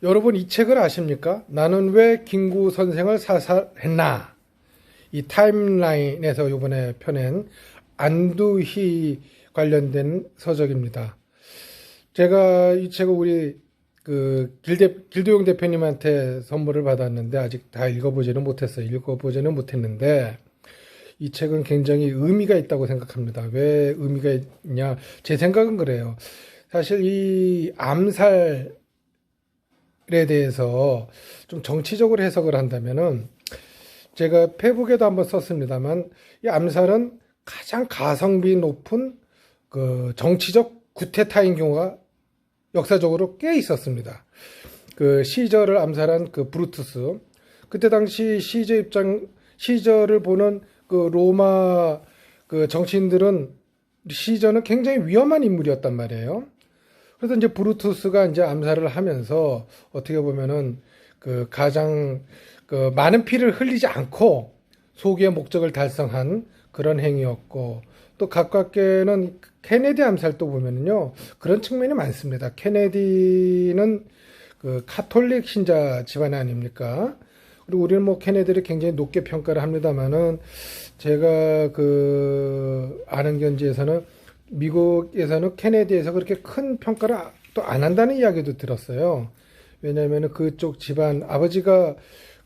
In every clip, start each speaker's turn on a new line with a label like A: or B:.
A: 여러분 이 책을 아십니까? 나는 왜 김구 선생을 사살했나? 이 타임라인에서 이번에 펴낸 안두희 관련된 서적입니다. 제가 이 책을 우리 길도용 대표님한테 선물을 받았는데 아직 다 읽어보지는 못했어요. 읽어보지는 못했는데 이 책은 굉장히 의미가 있다고 생각합니다. 왜 의미가 있냐? 제 생각은 그래요. 사실 이 암살에 대해서 좀 정치적으로 해석을 한다면은 제가 페북에도 한번 썼습니다만 이 암살은 가장 가성비 높은 그 정치적 구테타인 경우가 역사적으로 꽤 있었습니다. 그 시저를 암살한 그 브루투스, 그때 당시 시저를 보는 그 로마 그 정치인들은 시저는 굉장히 위험한 인물이었단 말이에요. 그래서 이제 브루투스가 이제 암살을 하면서 어떻게 보면은 그 가장 그 많은 피를 흘리지 않고 소기의 목적을 달성한 그런 행위였고, 또 가깝게는 케네디 암살도 보면은요 그런 측면이 많습니다. 케네디는 그 카톨릭 신자 집안 아닙니까? 그리고 우리는 뭐 케네디를 굉장히 높게 평가를 합니다만은 제가 그 아는 견지에서는 미국에서는 케네디에서 그렇게 큰 평가를 또 안 한다는 이야기도 들었어요. 왜냐하면 그쪽 집안 아버지가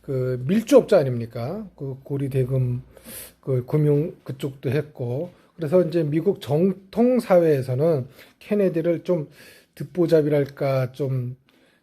A: 그 밀주업자 아닙니까? 그 고리 대금 그 금융 그쪽도 했고, 그래서 이제 미국 정통 사회에서는 케네디를 좀 듣보잡이랄까 좀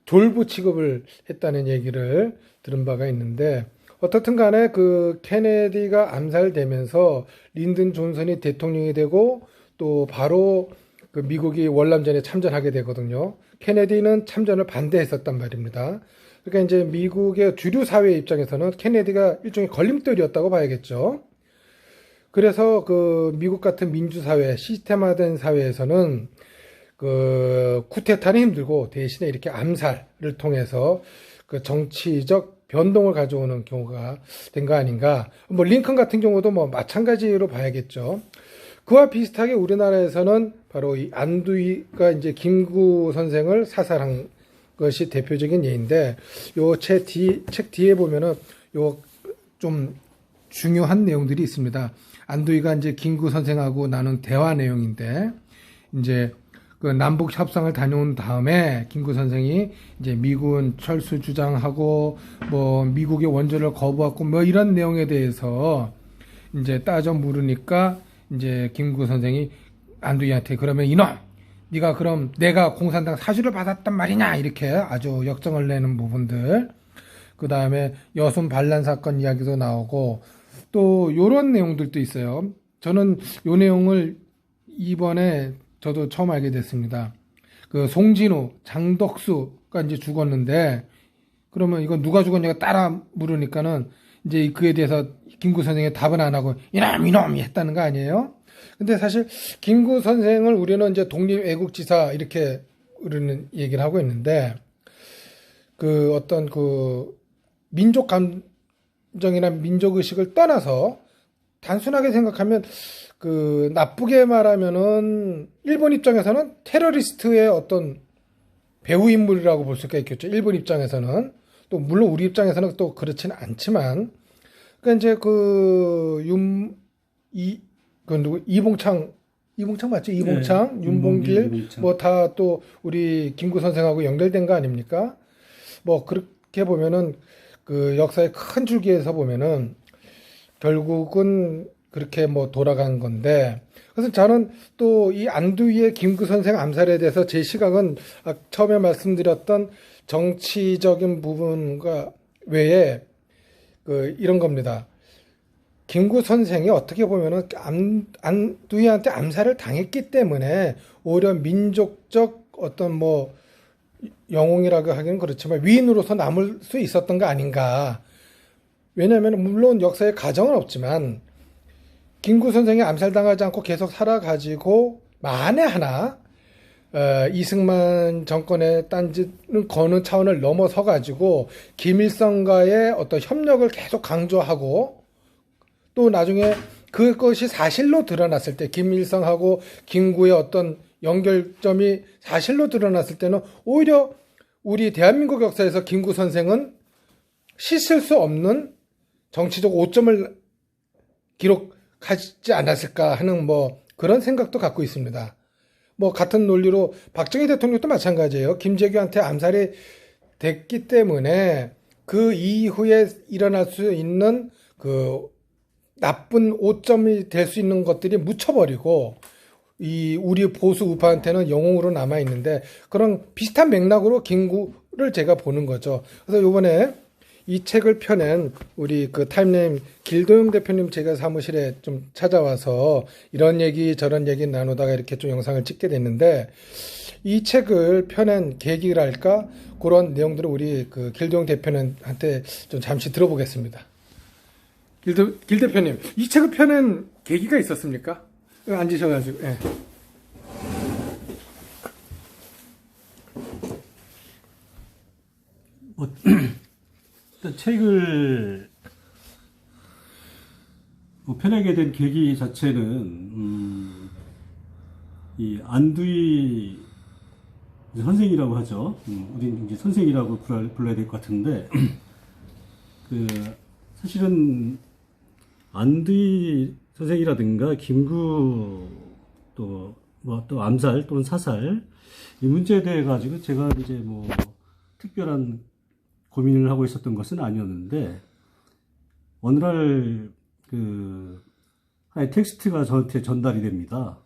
A: 졸부 취급을 했다는 얘기를 들은 바가 있는데, 어떻든 간에 그 케네디가 암살되면서 린든 존슨이 대통령이 되고 또 바로 그 미국이 월남전에 참전하게 되거든요. 케네디는 참전을 반대했었단 말입니다. 그러니까 이제 미국의 주류 사회 입장에서는 케네디가 일종의 걸림돌이었다고 봐야겠죠. 그래서 그 미국 같은 민주사회, 시스템화된 사회에서는 그 쿠데타는 힘들고 대신에 이렇게 암살을 통해서 그 정치적 변동을 가져오는 경우가 된 거 아닌가. 뭐 링컨 같은 경우도 뭐 마찬가지로 봐야겠죠. 그와 비슷하게 우리나라에서는 바로 이 안두희가 이제 김구 선생을 사살한 것이 대표적인 예인데, 요 책 뒤에 보면은 요 좀 중요한 내용들이 있습니다. 안두희가 이제 김구 선생하고 나눈 대화 내용인데, 이제 그 남북 협상을 다녀온 다음에 김구 선생이 이제 미군 철수 주장하고 뭐 미국의 원조를 거부하고 뭐 이런 내용에 대해서 이제 따져 물으니까 이제 김구 선생이 안두희한테 그러면 이놈, 네가 그럼 내가 공산당 사주를 받았단 말이냐, 이렇게 아주 역정을 내는 부분들. 그 다음에 여순 반란 사건 이야기도 나오고 또 요런 내용들도 있어요. 저는 요 내용을 이번에 저도 처음 알게 됐습니다. 그 송진우, 장덕수가 이제 죽었는데, 그러면 이건 누가 죽었냐고 따라 물으니까는 이제 그에 대해서 김구 선생이 답은 안 하고 이놈이 했다는 거 아니에요? 근데 사실 김구 선생을 우리는 이제 독립애국지사 이렇게 우리는 얘기를 하고 있는데, 그 어떤 그 민족 감정이나 민족 의식을 떠나서 단순하게 생각하면 그 나쁘게 말하면은 일본 입장에서는 테러리스트의 어떤 배후 인물이라고 볼 수가 있겠죠. 일본 입장에서는. 또 물론 우리 입장에서는 또 그렇지는 않지만, 그러니까 이제 이봉창 맞죠? 이봉창,
B: 네,
A: 윤봉길
B: 이봉창.
A: 뭐 다 또 우리 김구 선생하고 연결된 거 아닙니까? 뭐 그렇게 보면은 그 역사의 큰 줄기에서 보면은 결국은 그렇게 뭐 돌아간 건데, 그래서 저는 또 이 안두희의 김구 선생 암살에 대해서 제 시각은 처음에 말씀드렸던 정치적인 부분과 외에 그 이런 겁니다. 김구 선생이 어떻게 보면은 안두희한테 암살을 당했기 때문에 오히려 민족적 어떤 뭐 영웅이라고 하기는 그렇지만 위인으로서 남을 수 있었던 거 아닌가. 왜냐하면 물론 역사에 가정은 없지만 김구 선생이 암살당하지 않고 계속 살아가지고 만에 하나 이승만 정권의 딴지는 거는 차원을 넘어서 가지고 김일성과의 어떤 협력을 계속 강조하고, 또 나중에 그것이 사실로 드러났을 때 김일성하고 김구의 어떤 연결점이 사실로 드러났을 때는 오히려 우리 대한민국 역사에서 김구 선생은 씻을 수 없는 정치적 오점을 기록하지 않았을까 하는 뭐 그런 생각도 갖고 있습니다. 뭐 같은 논리로 박정희 대통령도 마찬가지예요. 김재규한테 암살이 됐기 때문에 그 이후에 일어날 수 있는 그 나쁜 오점이 될 수 있는 것들이 묻혀버리고 이 우리 보수 우파한테는 영웅으로 남아 있는데 그런 비슷한 맥락으로 김구를 제가 보는 거죠. 그래서 이번에 이 책을 펴낸 우리 그 타임네임 길도영 대표님 제가 사무실에 좀 찾아와서 이런 얘기 저런 얘기 나누다가 이렇게 좀 영상을 찍게 됐는데 이 책을 펴낸 계기랄까 그런 내용들을 우리 그 길도영 대표님한테 좀 잠시 들어보겠습니다. 길 대표님, 이 책을 펴낸 계기가 있었습니까? 앉으셔가지고. 예.
B: 일단 책을 펴내게 된 계기 자체는 이 안두희 선생이라고 하죠. 우린 이제 선생이라고 불러야 될 것 같은데 그 사실은 안두희 선생이라든가 김구 또 암살 또는 사살 이 문제에 대해 가지고 제가 이제 뭐 특별한 고민을 하고 있었던 것은 아니었는데 어느 날 그 하나의 텍스트가 저한테 전달이 됩니다.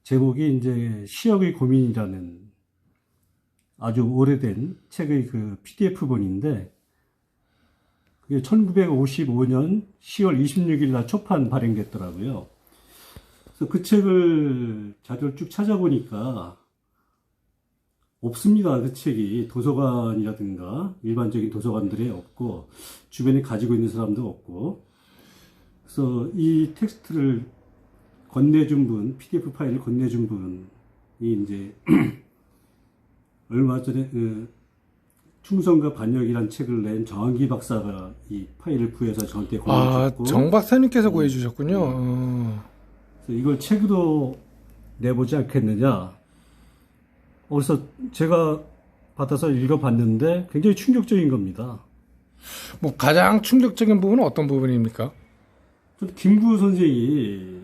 B: 제목이 이제 시역의 고민이라는 아주 오래된 책의 그 PDF본인데 그게 1955년 10월 26일 날 초판 발행됐더라고요. 그래서 그 책을 자료를 쭉 찾아보니까 없습니다. 그 책이 도서관이라든가 일반적인 도서관들에 없고 주변에 가지고 있는 사람도 없고 그래서 이 텍스트를 건네준 분, PDF 파일을 건네준 분이 이제 얼마 전에 그 충성과 반역이란 책을 낸 정한기 박사가 이 파일을 구해서 저한테 보내주셨고
A: 정 박사님께서 구해주셨군요.
B: 그래서 이걸 책으로 내보지 않겠느냐. 그래서 제가 받아서 읽어봤는데 굉장히 충격적인 겁니다.
A: 뭐 가장 충격적인 부분은 어떤 부분입니까?
B: 김구 선생이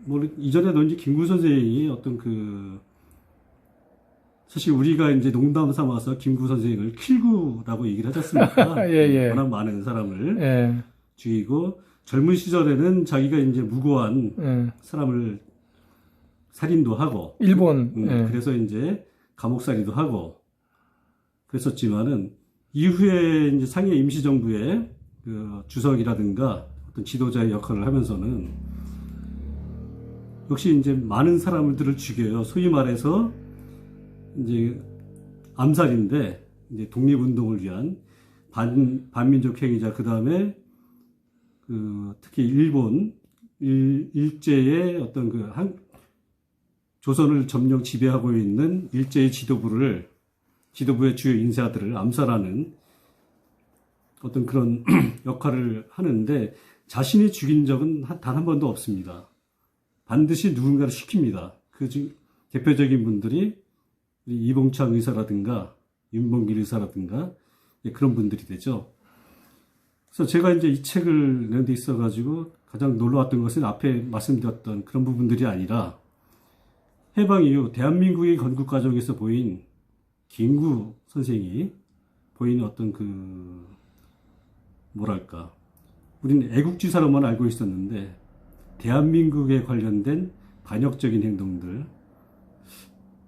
B: 뭐 이전에도 이제 김구 선생이 어떤 그 사실 우리가 이제 농담 삼아서 김구 선생을 킬구라고 얘기를 하지 않습니까?
A: 예.
B: 워낙 많은 사람을
A: 예.
B: 죽이고 젊은 시절에는 자기가 이제 무고한 사람을 살인도 하고
A: 일본
B: 그래서 이제 감옥살이도 하고 그랬었지만은 이후에 이제 상해 임시정부의 그 주석이라든가 어떤 지도자의 역할을 하면서는 역시 이제 많은 사람들을 죽여요. 소위 말해서 이제 암살인데 이제 독립운동을 위한 반민족 행위자 그 다음에 그 특히 일본 일제의 어떤 그 조선을 점령 지배하고 있는 일제의 지도부의 주요 인사들을 암살하는 어떤 그런 역할을 하는데 자신이 죽인 적은 단 한 번도 없습니다. 반드시 누군가를 시킵니다. 그 중 대표적인 분들이 이봉창 의사라든가 윤봉길 의사라든가 그런 분들이 되죠. 그래서 제가 이제 이 책을 내는 데 있어가지고 가장 놀라웠던 것은 앞에 말씀드렸던 그런 부분들이 아니라 해방 이후 대한민국의 건국 과정에서 보인 김구 선생이 보이는 어떤 그 뭐랄까 우리는 애국지사로만 알고 있었는데 대한민국에 관련된 반역적인 행동들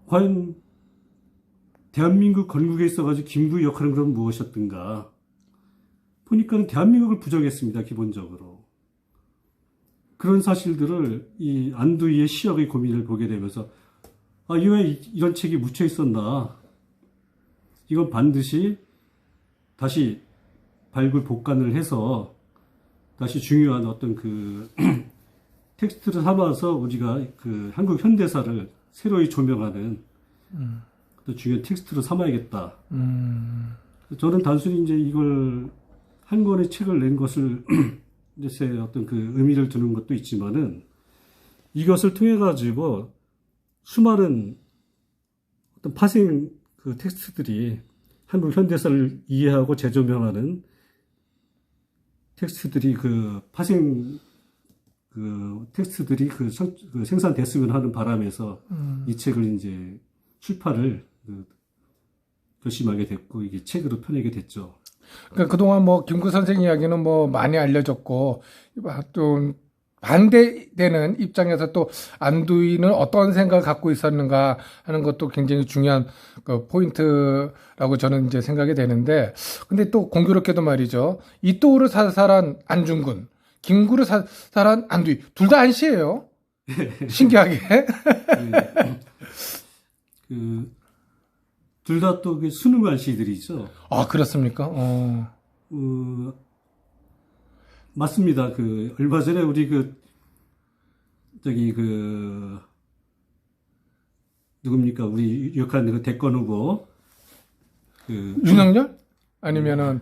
B: 과연 대한민국 건국에 있어가지고 김구의 역할은 그럼 무엇이었던가 보니까 대한민국을 부정했습니다. 기본적으로 그런 사실들을 이 안두희의 시역의 고민을 보게 되면서 왜 이런 책이 묻혀 있었나 이건 반드시 다시 발굴 복간을 해서 다시 중요한 어떤 그 텍스트를 삼아서 우리가 그 한국 현대사를 새로이 조명하는 또 중요한 텍스트로 삼아야겠다. 저는 단순히 이제 이걸 한 권의 책을 낸 것을 제 어떤 그 의미를 두는 것도 있지만은 이것을 통해 가지고 수많은 어떤 파생 그 텍스트들이 한국 현대사를 이해하고 재조명하는 텍스트들이 그 파생 그 텍스트들이 그 생산됐으면 하는 바람에서 이 책을 이제 출판을 결심하게 됐고 이게 책으로 펴내게 됐죠.
A: 그러니까 그동안 뭐 김구 선생 이야기는 뭐 많이 알려졌고 또 반대되는 입장에서 또 안두희는 어떤 생각을 갖고 있었는가 하는 것도 굉장히 중요한 그 포인트라고 저는 이제 생각이 되는데, 근데 또 공교롭게도 말이죠, 이또우를 사살한 안중근, 김구를 사살한 안두희 둘 다 안씨예요. 신기하게.
B: 둘 다 또 그 수능 안씨들이죠.
A: 아, 그렇습니까?
B: 맞습니다. 얼마 전에 우리 누굽니까? 우리 유력한 그 대권 후보,
A: 윤석열? 아니면은,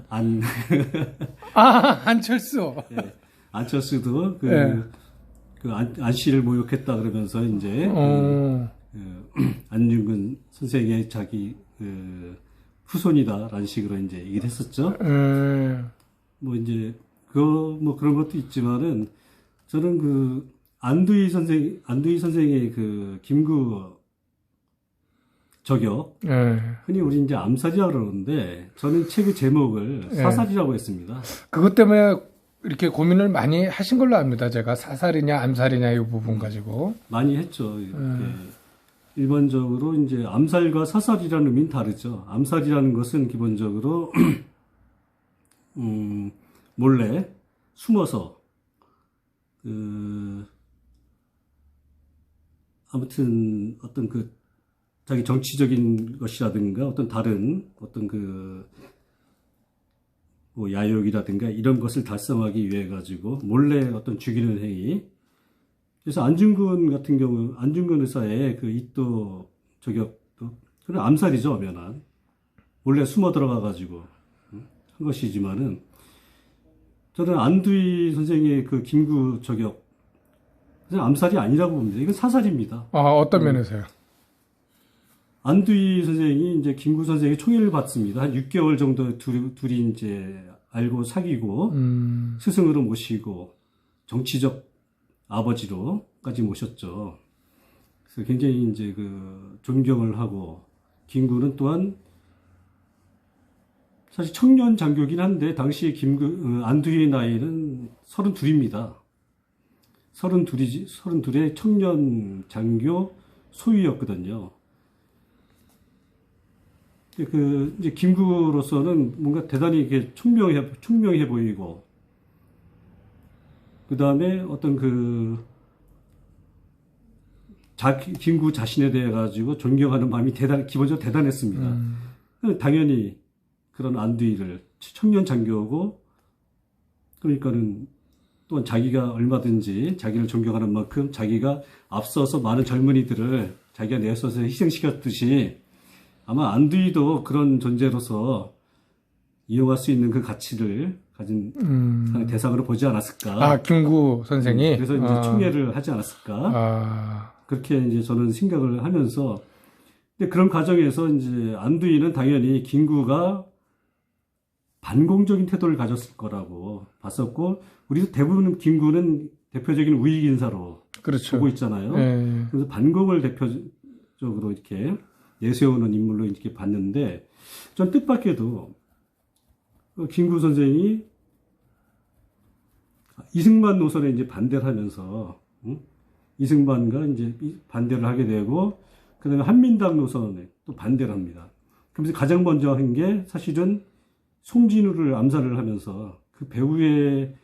A: 안철수.
B: 네, 안철수도
A: 네.
B: 안씨를 모욕했다 그러면서 이제, 안중근 선생의 자기, 후손이다라는 식으로 이제 얘기를 했었죠. 뭐 이제, 그런 것도 있지만은, 저는 안두희 선생의 김구 저격, 흔히 우리 이제 암살이라고 그러는데, 저는 책의 제목을 사살이라고 했습니다.
A: 그것 때문에 이렇게 고민을 많이 하신 걸로 압니다. 제가 사살이냐, 암살이냐, 이 부분 가지고.
B: 많이 했죠. 일반적으로 이제 암살과 사살이라는 의미는 다르죠. 암살이라는 것은 기본적으로, 몰래 숨어서 아무튼 어떤 자기 정치적인 것이라든가 어떤 다른 어떤 뭐 야욕이라든가 이런 것을 달성하기 위해 가지고 몰래 어떤 죽이는 행위. 그래서 안중근 같은 경우 안중근 의사의 이또 저격도 그런 암살이죠, 엄연한. 몰래 숨어 들어가 가지고 한 것이지만은 저는 안두희 선생의 김구 저격, 그냥 암살이 아니라고 봅니다. 이건 사살입니다.
A: 아, 어떤 면에서요?
B: 안두희 선생이 이제 김구 선생의 총애를 받습니다. 한 6개월 정도 둘이 이제 알고 사귀고, 스승으로 모시고, 정치적 아버지로까지 모셨죠. 그래서 굉장히 이제 존경을 하고, 김구는 또한 사실 청년 장교긴 한데 당시에 안두희의 나이는 32입니다. 32의 청년 장교 소위였거든요. 이제 김구로서는 뭔가 대단히 이렇게 총명해 보이고, 그 다음에 어떤 김구 자신에 대해 가지고 존경하는 마음이 기본적으로 대단했습니다. 당연히 그런 안두희를 청년 장교고, 그러니까는 또한 자기가 얼마든지 자기를 존경하는 만큼 자기가 앞서서 많은 젊은이들을 자기가 내서서 희생시켰듯이 아마 안두희도 그런 존재로서 이용할 수 있는 그 가치를 가진 대상으로 보지 않았을까.
A: 아, 김구 선생이?
B: 그래서 이제 총애를 하지 않았을까. 그렇게 이제 저는 생각을 하면서, 근데 그런 과정에서 이제 안두희는 당연히 김구가 반공적인 태도를 가졌을 거라고 봤었고, 우리도 대부분 김구는 대표적인 우익 인사로
A: 그렇죠.
B: 보고 있잖아요. 그래서 반공을 대표적으로 이렇게 내세우는 인물로 이렇게 봤는데, 전 뜻밖에도 김구 선생이 이승만 노선에 이제 반대를 하면서, 이승만과 이제 반대를 하게 되고, 그 다음에 한민당 노선에 또 반대를 합니다. 그러면서 가장 먼저 한 게 사실은 송진우를 암살을 하면서 그 배우의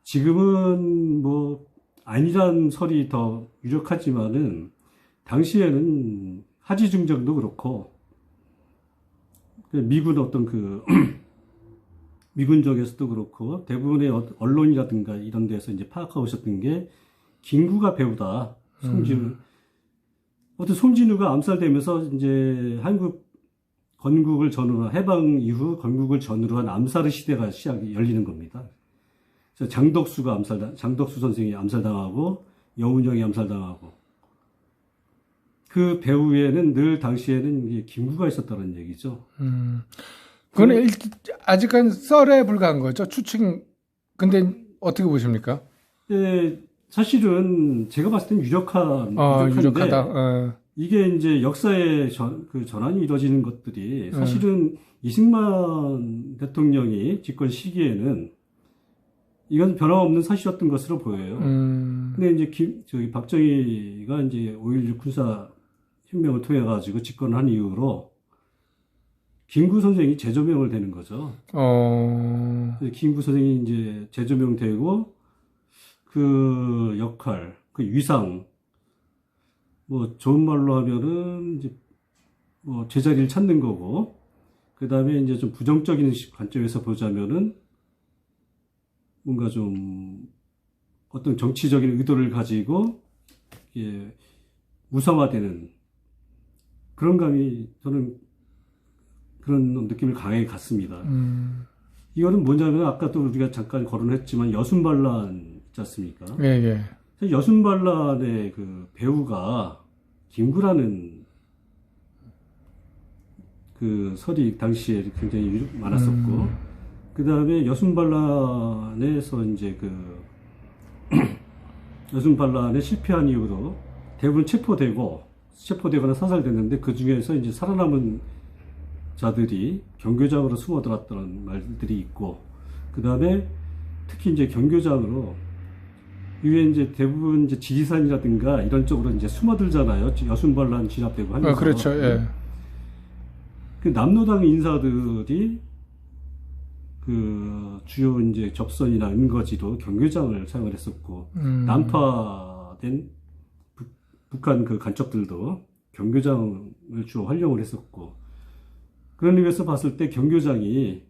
B: 지금은 뭐 아니란 설이 더 유력하지만은 당시에는 하지중정도 그렇고 미군 어떤 미군 쪽에서도 그렇고 대부분의 언론이라든가 이런 데서 이제 파악하고 있었던 게 김구가 배우다. 송진우. 어떤 송진우가 암살되면서 이제 한국 건국을 전후로 해방 이후 건국을 전후로 한 암살의 시대가 열리는 겁니다. 그래서 장덕수 선생이 암살당하고 여운형이 암살당하고 그 배후에는 늘 당시에는 이게 김구가 있었다는 얘기죠.
A: 그건 아직까지 썰에 불과한 거죠. 추측. 근데 어떻게 보십니까?
B: 예, 사실은 제가 봤을 땐 유력한데
A: 유력하다.
B: 이게 이제 역사의 그 전환이 이루어지는 것들이 사실은 이승만 대통령이 집권 시기에는 이건 변함없는 사실이었던 것으로 보여요. 근데 이제 저기 박정희가 이제 5.16 군사 혁명을 통해 가지고 집권을 한 이후로 김구 선생이 재조명을 되는 거죠. 그래서 김구 선생이 이제 재조명되고 그 역할, 그 위상, 뭐 좋은 말로 하면은 이제 뭐 제자리를 찾는 거고, 그 다음에 이제 좀 부정적인 관점에서 보자면은 뭔가 좀 어떤 정치적인 의도를 가지고 예, 무상화되는 그런 감이 저는 그런 느낌을 강하게 갖습니다. 이거는 뭐냐면 아까도 우리가 잠깐 거론했지만 여순반란 있지 않습니까?
A: 예.
B: 여순반란의 그 배우가 김구라는 그 설이 당시에 굉장히 많았었고, 그 다음에 여순반란에서 이제 그 여순반란에 실패한 이후로 대부분 체포되거나 사살됐는데 그 중에서 이제 살아남은 자들이 경교장으로 숨어들었다는 말들이 있고, 그 다음에 특히 이제 경교장으로 이후에 이제 대부분 이제 지리산이라든가 이런 쪽으로 이제 숨어들잖아요. 여순반란 진압되고 하면서.
A: 그렇죠. 예.
B: 그 남로당 인사들이 그 주요 이제 접선이나 은거지로 경교장을 사용을 했었고, 난파된 북한 그 간첩들도 경교장을 주로 활용을 했었고, 그런 의미에서 봤을 때 경교장이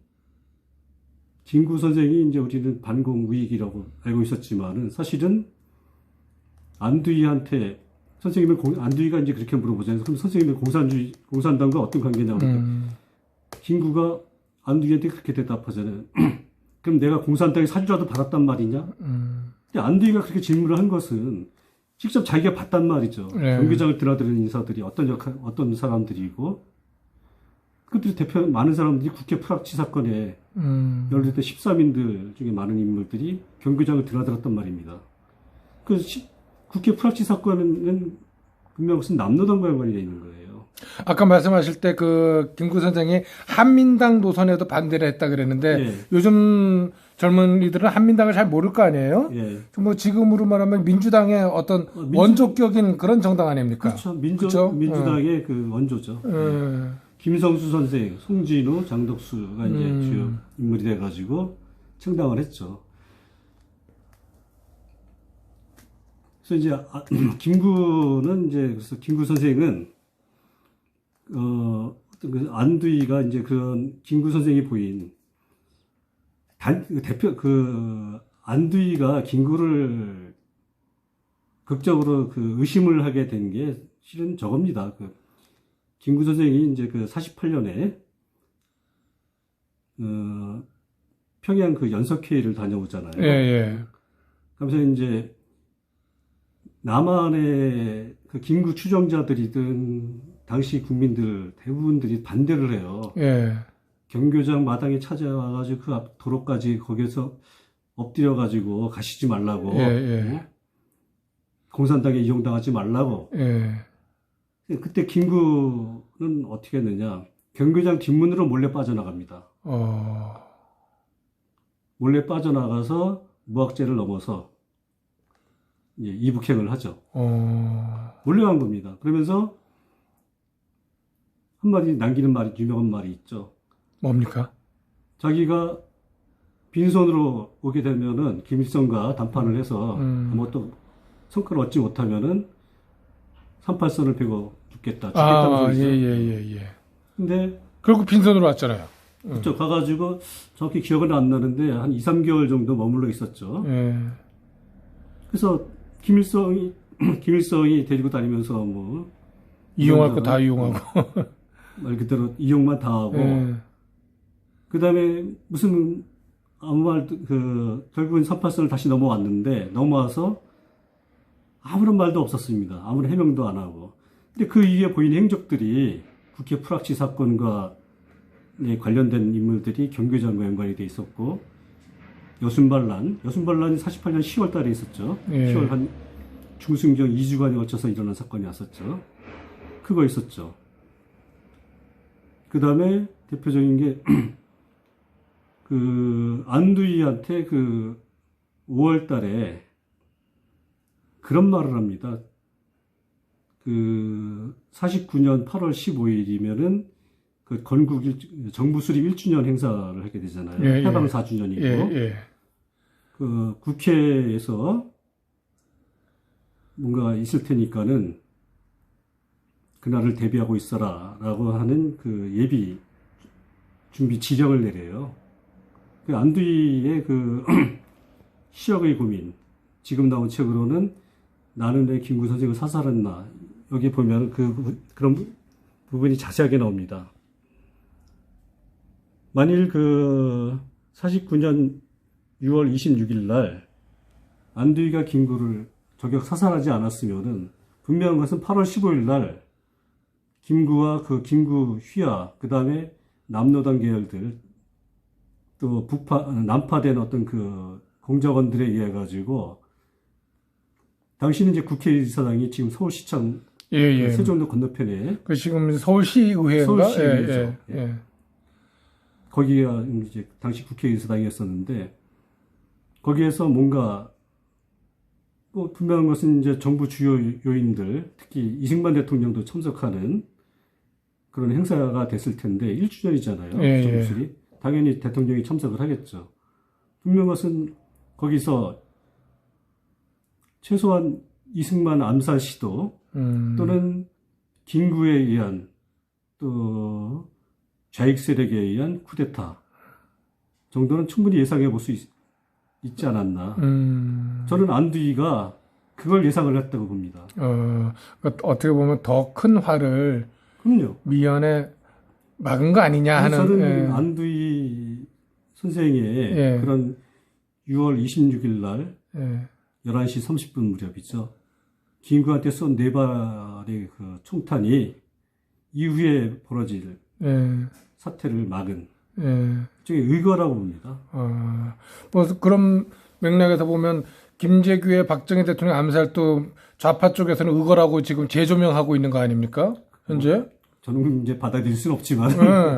B: 김구 선생이 이제 우리는 반공 우익이라고 알고 있었지만은 사실은 안두희한테 안두희가 이제 그렇게 물어보잖아요. 그럼 선생님은 공산당과 어떤 관계냐고 그러니까 김구가 안두희한테 그렇게 대답하잖아요. 그럼 내가 공산당의 사주라도 받았단 말이냐? 근데 안두희가 그렇게 질문을 한 것은 직접 자기가 봤단 말이죠.
A: 네.
B: 경기장을 드나드는 인사들이 어떤 사람들이고, 그들이 많은 사람들이 국회 프락치 사건에 연루됐던 13인들 중에 많은 인물들이 경기장을 드나들었단 말입니다. 국회 프락치 사건은 분명 무슨 남로당과 연관이 되어 있는 거예요.
A: 아까 말씀하실 때 그 김구 선생이 한민당 노선에도 반대를 했다 그랬는데
B: 예.
A: 요즘 젊은이들은 한민당을 잘 모를 거 아니에요?
B: 예.
A: 뭐 지금으로 말하면 민주당의 어떤 원조격인 그런 정당 아닙니까?
B: 그렇죠.
A: 그렇죠?
B: 민주당의 그 원조죠. 김성수 선생, 송진우, 장덕수가 이제 주요 인물이 돼가지고 창당을 했죠. 그래서 이제 그래서 김구 선생은 어떤 그 안두희가 이제 그런 김구 선생이 보인 안두희가 김구를 극적으로 그 의심을 하게 된 게 실은 저겁니다. 김구 선생이 이제 그 48년에 평양 그 연석회의를 다녀오잖아요.
A: 예.
B: 그러면서 이제 남한의 그 김구 추종자들이든 당시 국민들 대부분들이 반대를 해요.
A: 예.
B: 경교장 마당에 찾아와가지고 그 앞 도로까지 거기서 엎드려가지고 가시지 말라고.
A: 예.
B: 공산당에 이용당하지 말라고.
A: 예.
B: 그때 김구는 어떻게 했느냐. 경교장 뒷문으로 몰래 빠져나갑니다. 몰래 빠져나가서 무학재를 넘어서 이북행을 하죠. 몰래 간 겁니다. 그러면서 한마디 남기는 말이, 유명한 말이 있죠.
A: 뭡니까?
B: 자기가 빈손으로 오게 되면은 김일성과 담판을 해서 아무것도 성과를 얻지 못하면은 38선을 베고 죽겠다는 소리죠.
A: 예.
B: 근데
A: 결국 빈손으로 왔잖아요.
B: 그쪽 가가지고 정확히 기억은 안 나는데 한 2, 3개월 정도 머물러 있었죠.
A: 예.
B: 그래서 김일성이 데리고 다니면서 뭐
A: 이용할 거 다 이용하고.
B: 말 그대로 이용만 다 하고. 그 다음에 무슨 아무 말도 결국은 38선을 다시 넘어왔는데 넘어와서 아무런 말도 없었습니다. 아무런 해명도 안 하고. 근데 그 이후에 보인 행적들이 국회 프락치 사건과 관련된 인물들이 경교장과 연관이 돼 있었고, 여순반란이 48년 10월 달에 있었죠.
A: 예.
B: 10월 한 중순경 2주간에 걸쳐서 일어난 사건이 왔었죠. 그거 있었죠. 그 다음에 대표적인 게, 그, 안두희한테 그 5월 달에 그런 말을 합니다. 그 49년 8월 15일이면은 그 건국 정부 수립 1주년 행사를 하게 되잖아요.
A: 예, 예.
B: 해방 4주년이고.
A: 예, 예.
B: 그 국회에서 뭔가 있을 테니까는 그날을 대비하고 있어라라고 하는 그 예비 준비 지령을 내려요. 그 안두희의 그 시역의 고민, 지금 나온 책으로는 나는 왜 김구 선생을 사살했나, 여기 보면 그런 부분이 자세하게 나옵니다. 만일 그 49년 6월 26일 날 안두희가 김구를 저격 사살하지 않았으면은 분명한 것은 8월 15일 날 김구와 그 김구 휘하, 그 다음에 남노당 계열들, 또 남파된 어떤 그 공작원들에 의해 가지고, 당시는 이제 국회의사당이 지금 서울시청
A: 예, 예.
B: 세종로 건너편에
A: 그 지금 서울시의회인가?
B: 서울시의회죠.
A: 예, 예.
B: 거기가 이제 당시 국회의사당이었었는데, 거기에서 뭔가 뭐 분명한 것은 이제 정부 주요 요인들, 특히 이승만 대통령도 참석하는 그런 행사가 됐을 텐데 1주년이잖아요.
A: 예,
B: 정부
A: 예.
B: 수립. 당연히 대통령이 참석을 하겠죠. 분명한 것은 거기서 최소한 이승만 암살 시도 또는 김구에 의한 또 좌익 세력에 의한 쿠데타 정도는 충분히 예상해 볼 수 있지 않았나. 저는 안두희가 그걸 예상을 했다고 봅니다.
A: 그러니까 어떻게 보면 더 큰 화를
B: 그럼요.
A: 미연에 막은 거 아니냐 하는.
B: 저는
A: 예.
B: 안두희 선생의
A: 예.
B: 그런 6월 26일 날
A: 예.
B: 11시 30분 무렵이죠. 김구한테 쏜 4발의 그 총탄이 이후에 벌어질
A: 예.
B: 사태를 막은
A: 예.
B: 일종의 의거라고 봅니다.
A: 뭐 그런 맥락에서 보면 김재규의 박정희 대통령 암살도 좌파 쪽에서는 의거라고 지금 재조명하고 있는 거 아닙니까? 현재?
B: 저는 이제 받아들일 수는 없지만.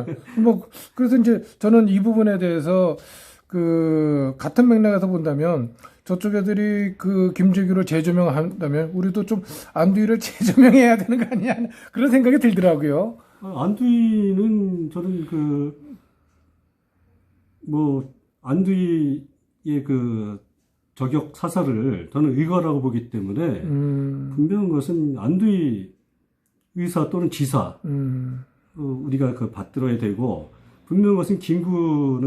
A: 네. 뭐 그래서 이제 저는 이 부분에 대해서 그 같은 맥락에서 본다면 저쪽 애들이 그 김재규를 재조명한다면 우리도 좀 안두희를 재조명해야 되는 거 아니야? 그런 생각이 들더라고요.
B: 안두희는 저는 안두희의 그 저격 사살을 저는 의거라고 보기 때문에 분명한 것은 안두희 의사 또는 지사 우리가 그 받들어야 되고, 분명한 것은 김구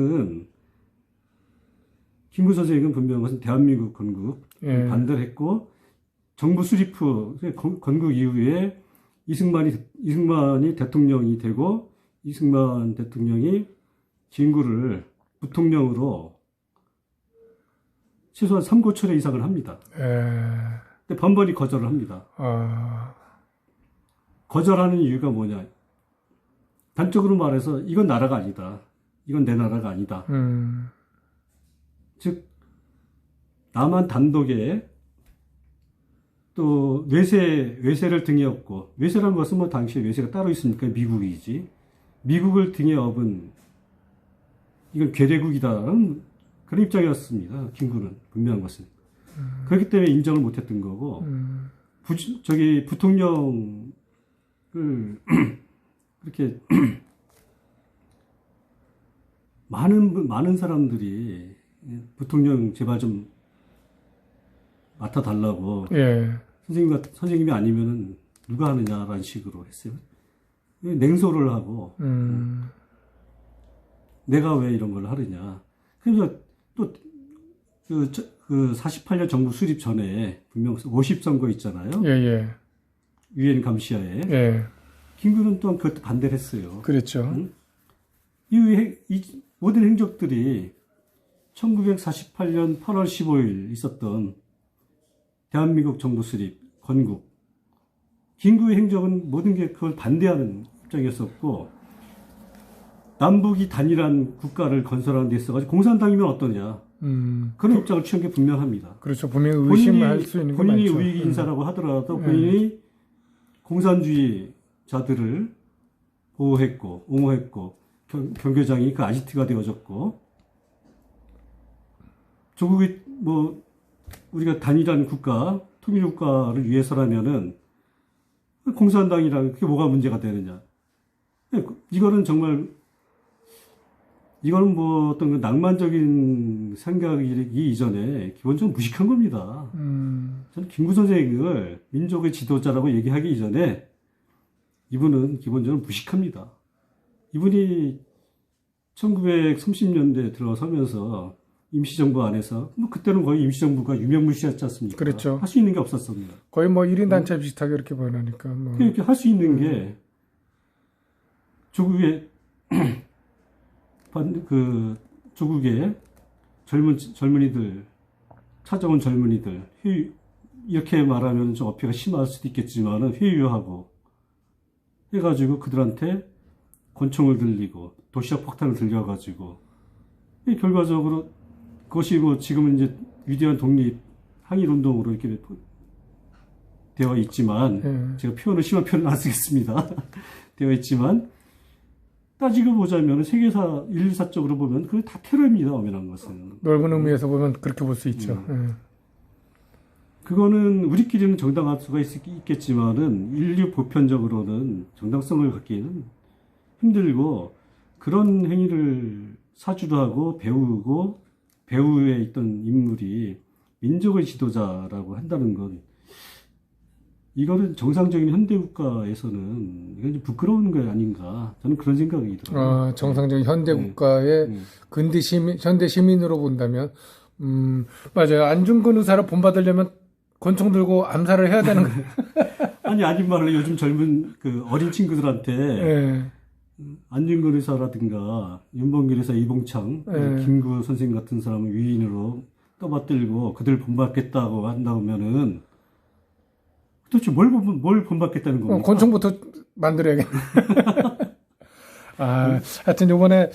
B: 선생은 분명한 것은 대한민국 건국
A: 예.
B: 반대를 했고, 정부 수립 후 건국 이후에 이승만이 대통령이 되고 이승만 대통령이 김구를 부통령으로 최소한 3고철회 이상을 합니다. 근데 번번이 거절을 합니다. 거절하는 이유가 뭐냐? 단적으로 말해서 이건 나라가 아니다. 이건 내 나라가 아니다. 즉 남한 단독에 또 외세를 등에 업고, 외세라는 것은 뭐 당시에 외세가 따로 있습니까? 미국이지. 미국을 등에 업은 이건 괴뢰국이다라는 그런 입장이었습니다. 김구는 분명한 것은. 그렇기 때문에 인정을 못했던 거고, 부통령을 그렇게 많은 사람들이 부통령 제발 좀 맡아달라고.
A: 예.
B: 선생님이 아니면은 누가 하느냐라는 식으로 했어요. 냉소를 하고, 내가 왜 이런 걸 하느냐. 그래서 또, 그 48년 정부 수립 전에 분명 50선거 있잖아요.
A: 예, 예.
B: 유엔 감시하에.
A: 예.
B: 김구는 또한 그것도 반대를 했어요.
A: 그랬죠.
B: 응? 이 모든 행적들이 1948년 8월 15일 있었던 대한민국 정부 수립, 건국, 김구의 행적은 모든 게 그걸 반대하는 입장이었었고, 남북이 단일한 국가를 건설하는 데 있어가지고 공산당이면 어떠냐, 그런 입장을 취한 게 분명합니다.
A: 그렇죠. 분명히 의심할 수 있는 게
B: 본인이
A: 많죠.
B: 우익 인사라고 하더라도 본인이 공산주의자들을 보호했고 옹호했고 경교장이 그 아지트가 되어졌고, 조국이 뭐 우리가 단일한 국가, 통일국가를 위해서라면은 공산당이랑 그게 뭐가 문제가 되느냐. 이거는 정말, 이거는 뭐 어떤 그 낭만적인 생각이 이전에 기본적으로 무식한 겁니다. 저는 김구 선생을 민족의 지도자라고 얘기하기 이전에 이분은 기본적으로 무식합니다. 이분이 1930년대 들어서면서 임시정부 안에서, 뭐 그때는 거의 임시정부가 유명무실했지 않습니까?
A: 그렇죠.
B: 할 수 있는 게 없었습니다.
A: 거의 뭐 1인 단체 비슷하게 이렇게 보내니까 뭐.
B: 이렇게 할 수 있는 게 조국의 조국의 젊은이들, 찾아온 젊은이들, 이렇게 말하면 좀 어폐가 심할 수도 있겠지만은 회유하고 해가지고 그들한테 권총을 들리고 도시락 폭탄을 들려가지고, 결과적으로 그것이 뭐 지금은 이제 위대한 독립 항일 운동으로 이렇게 되어 있지만, 제가 심한 표현을 안 쓰겠습니다. 되어 있지만, 따지고 보자면 세계사, 인류사적으로 보면 그게 다 테러입니다. 엄연한 것은.
A: 넓은 의미에서 보면 그렇게 볼 수 있죠.
B: 그거는 우리끼리는 정당할 수가 있겠지만은 인류 보편적으로는 정당성을 갖기에는 힘들고, 그런 행위를 사주도 하고 배우고 배후에 있던 인물이 민족의 지도자라고 한다는 건, 이거는 정상적인 현대국가에서는 이건 좀 부끄러운 거 아닌가, 저는 그런 생각이 들어요.
A: 정상적인 현대국가의 현대 시민으로 본다면, 맞아요. 안중근 의사를 본받으려면 권총 들고 암살을 해야 되는 거예요.
B: 아니, 아닌 말로 요즘 젊은 그 어린 친구들한테 안중근 의사라든가 윤봉길 의사, 이봉창, 김구 선생 같은 사람을 위인으로 떠받들고 그들 본받겠다고 한다면은 도대체 뭘 본받겠다는 겁니까?
A: 권총부터 만들어야겠네. 하여튼 요번에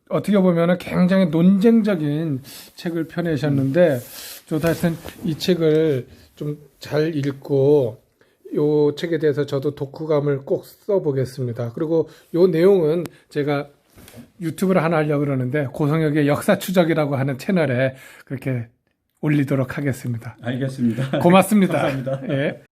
A: 어떻게 보면은 굉장히 논쟁적인 책을 펴내셨는데, 저도 하여튼 이 책을 좀 잘 읽고 요 책에 대해서 저도 독후감을 꼭 써보겠습니다. 그리고 요 내용은 제가 유튜브를 하나 하려고 그러는데, 고성혁의 역사추적이라고 하는 채널에 그렇게 올리도록 하겠습니다.
B: 알겠습니다.
A: 고맙습니다.
B: 감사합니다.
A: 예.